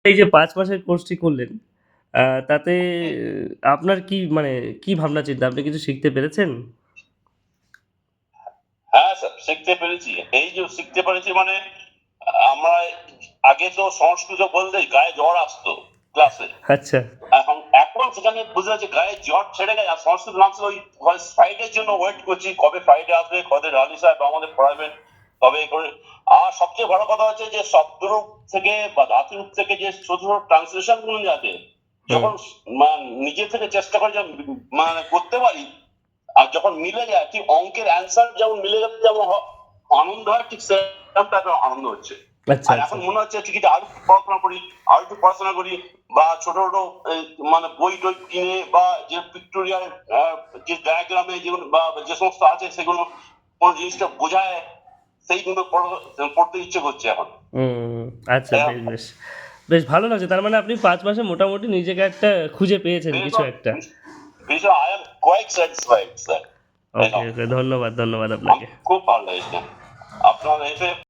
এই যে 5 মাসের কোর্সটি করলেন, তাতে আপনার কি ভাবনা চিন্তা? আপনি কিছু শিখতে পেরেছেন? হ্যাঁ স্যার, শিখতে পেরেছি। এই যে শিখতে পেরেছি মানে আমরা আগে তো সংস্কৃত বললেই গায়ে জ্বর আসতো ক্লাসে। আচ্ছা। এখন সেখানে বুঝতে পারছি গায়ে জ্বর ছেড়ে গেছে। আর সংস্কৃত নামছে ওই ফ্রাইডের জন্য ওয়েট করছি, কবে ফ্রাইডে আসবে, কবে রানি সাহেব আমাদের পড়াবেন, কবে করে। আর সবচেয়ে বড় কথা হচ্ছে যে শব্দরূপ থেকে বা ধাতুরূপ থেকে যে ছোট ছোট ট্রান্সলেশন গুলো যাবে, যখন নিজে থেকে চেষ্টা করে মানে করতে পারি, আর যখন মিলে যায় ঠিক অঙ্কের অ্যান্সার যেমন মিলে যাচ্ছে, যেমন আনন্দ হয়, ঠিক সেরকম টাইপের আনন্দ হচ্ছে। আচ্ছা, আর এখন মনে হচ্ছে ঠিক আরো পড়াশোনা করি, আরো একটু পড়াশোনা করি, বা ছোট ছোট মানে বই টই কিনে বা যে পিক্টোরিয়াল যে ডায়াগ্রামে যেগুলো বা যে সমস্ত আছে সেগুলো কোন জিনিসটা বোঝায়, সেইগুলো পড়তে ইচ্ছে করছে এখন। আচ্ছা, বেশ বেশ ভালো লাগছে। তার মানে আপনি 5 মাসে মোটামুটি নিজেকে একটা খুঁজে পেয়েছেন কিছু একটা। I am quite satisfied sir. Okay, ধন্যবাদ আপনাকে। খুব ভালো লেগেছে আপনার এসে।